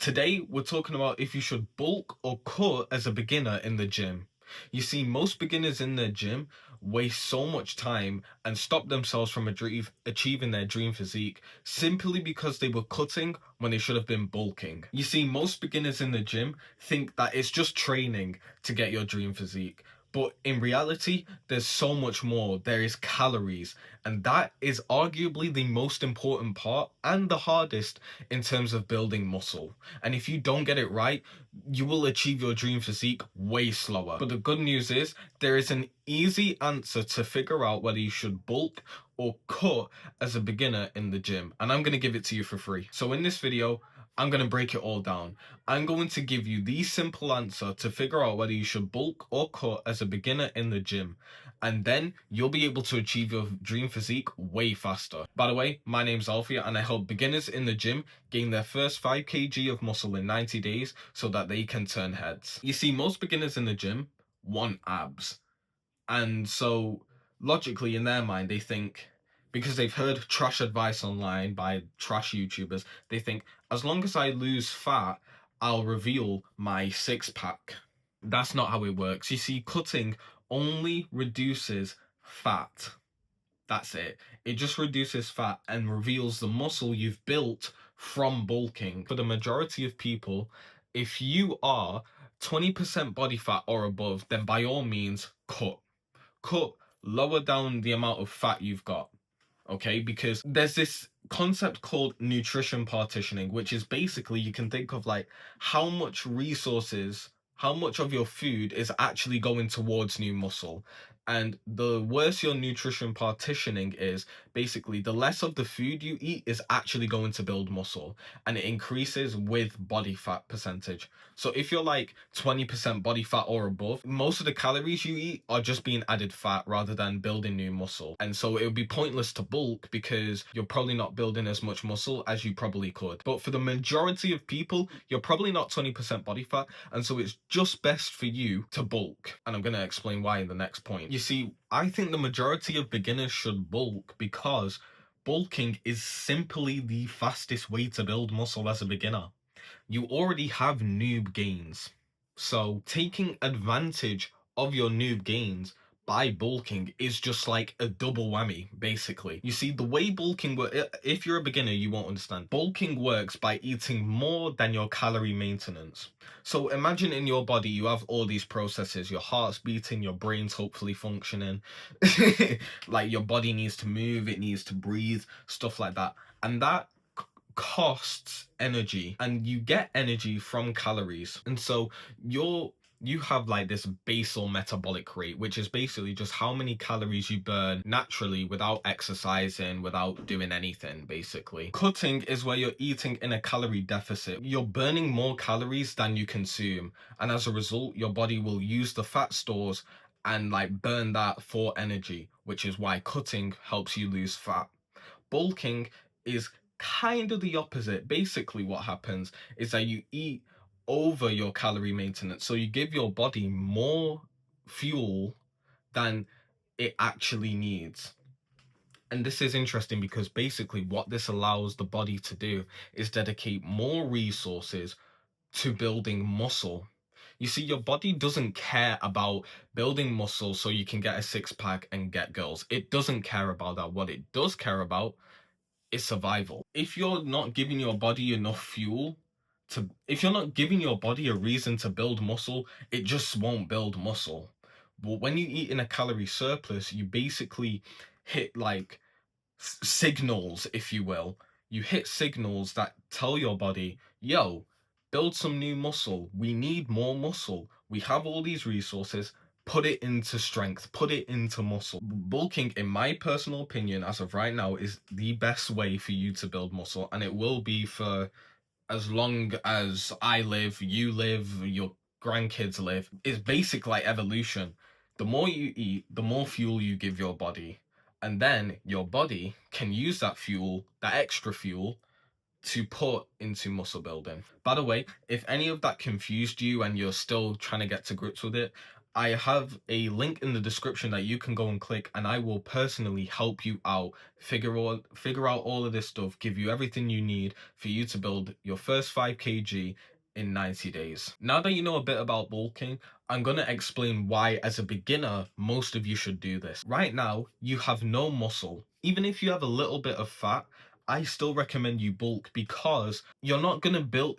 Today, we're talking about if you should bulk or cut as a beginner in the gym. You see, most beginners in the gym waste so much time and stop themselves from achieving their dream physique simply because they were cutting when they should have been bulking. You see, most beginners in the gym think that it's just training to get your dream physique. But in reality, there's so much more. There is calories, and that is arguably the most important part and the hardest in terms of building muscle. And if you don't get it right, you will achieve your dream physique way slower. But the good news is there is an easy answer to figure out whether you should bulk or cut as a beginner in the gym. And I'm going to give it to you for free. So in this video, I'm going to break it all down. I'm going to give you the simple answer to figure out whether you should bulk or cut as a beginner in the gym. And then you'll be able to achieve your dream physique way faster. By the way, my name's Alfia and I help beginners in the gym gain their first 5 kg of muscle in 90 days so that they can turn heads. You see, most beginners in the gym want abs. And so logically in their mind, they think, because they've heard trash advice online by trash YouTubers, they think as long as I lose fat, I'll reveal my six pack. That's not how it works. You see, cutting only reduces fat. That's it. It just reduces fat and reveals the muscle you've built from bulking. For the majority of people, if you are 20% body fat or above, then by all means, cut, lower down the amount of fat you've got. Okay, because there's this concept called nutrition partitioning, which is basically you can think of like how much resources, how much of your food is actually going towards new muscle. And the worse your nutrition partitioning is, basically the less of the food you eat is actually going to build muscle, and it increases with body fat percentage. So if you're like 20% body fat or above, most of the calories you eat are just being added fat rather than building new muscle. And so it would be pointless to bulk because you're probably not building as much muscle as you probably could. But for the majority of people, you're probably not 20% body fat, and so it's just best for you to bulk. And I'm going to explain why in the next point. You see, I think the majority of beginners should bulk because bulking is simply the fastest way to build muscle as a beginner. You already have noob gains. So taking advantage of your noob gains by bulking is just like a double whammy, basically. You see, the way bulking works, if you're a beginner, you won't understand. Bulking works by eating more than your calorie maintenance. So imagine in your body, you have all these processes, your heart's beating, your brain's hopefully functioning, like your body needs to move, it needs to breathe, stuff like that. And that costs energy, and you get energy from calories. And so you have like this basal metabolic rate, which is basically just how many calories you burn naturally without exercising, without doing anything. Basically, cutting is where you're eating in a calorie deficit. You're burning more calories than you consume, and as a result your body will use the fat stores and like burn that for energy, which is why cutting helps you lose fat. Bulking is kind of the opposite. Basically, what happens is that you eat over your calorie maintenance. So you give your body more fuel than it actually needs. And this is interesting because basically what this allows the body to do is dedicate more resources to building muscle. You see, your body doesn't care about building muscle so you can get a six pack and get girls. It doesn't care about that. What it does care about is survival. If you're not giving your body enough fuel if you're not giving your body a reason to build muscle, it just won't build muscle. But when you eat in a calorie surplus, you basically hit like signals, if you will. You hit signals that tell your body, yo, build some new muscle. We need more muscle. We have all these resources. Put it into strength, put it into muscle. Bulking, in my personal opinion, as of right now, is the best way for you to build muscle, and it will be for as long as I live, you live, your grandkids live. It's basic like evolution. The more you eat, the more fuel you give your body, and then your body can use that fuel, that extra fuel, to put into muscle building. By the way, if any of that confused you and you're still trying to get to grips with it, I have a link in the description that you can go and click, and I will personally help you out, figure out all of this stuff, give you everything you need for you to build your first 5 kg in 90 days. Now that you know a bit about bulking, I'm going to explain why, as a beginner, most of you should do this. Right now, you have no muscle. Even if you have a little bit of fat, I still recommend you bulk, because you're not going to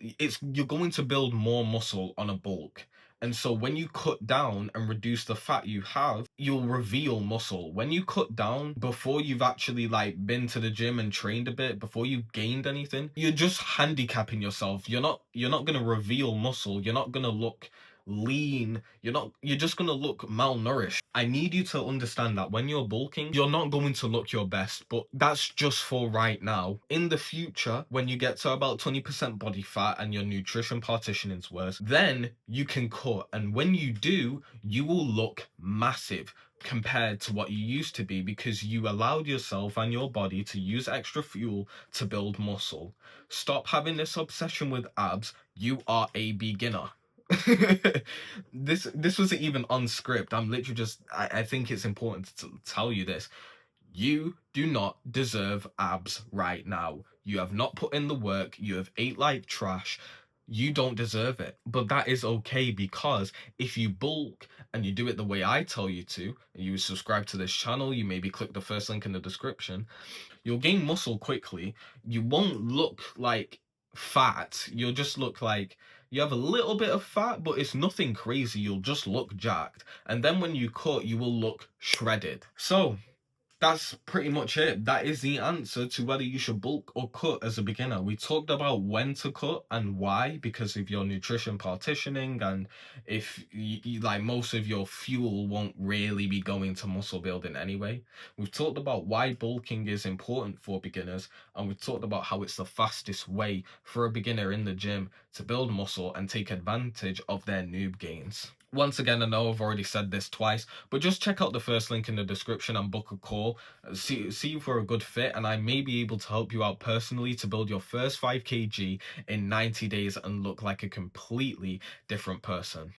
you're going to build more muscle on a bulk. And so when you cut down and reduce the fat you have, you'll reveal muscle. When you cut down before you've actually like been to the gym and trained a bit, before you've gained anything, you're just handicapping yourself. You're not going to reveal muscle. You're not going to look lean. You're just going to look malnourished. I need you to understand that when you're bulking, you're not going to look your best, but that's just for right now. In the future, when you get to about 20% body fat and your nutrition partitioning's worse, then you can cut. And when you do, you will look massive compared to what you used to be, because you allowed yourself and your body to use extra fuel to build muscle. Stop having this obsession with abs. You are a beginner. This wasn't even on script. I'm literally just I think it's important to tell you this. You do not deserve abs right now. You have not put in the work. You have ate like trash. You don't deserve it. But that is okay, because if you bulk and you do it the way I tell you to, and you subscribe to this channel, you maybe click the first link in the description, you'll gain muscle quickly. You won't look like fat. You'll just look like you have a little bit of fat, but it's nothing crazy. You'll just look jacked. And then when you cut, you will look shredded. So that's pretty much it. That is the answer to whether you should bulk or cut as a beginner. We talked about when to cut and why, because of your nutrition partitioning, and if like most of your fuel won't really be going to muscle building anyway. We've talked about why bulking is important for beginners, and we've talked about how it's the fastest way for a beginner in the gym to build muscle and take advantage of their noob gains. Once again, I know I've already said this twice, but just check out the first link in the description and book a call. See if we're a good fit, and I may be able to help you out personally to build your first 5 kg in 90 days and look like a completely different person.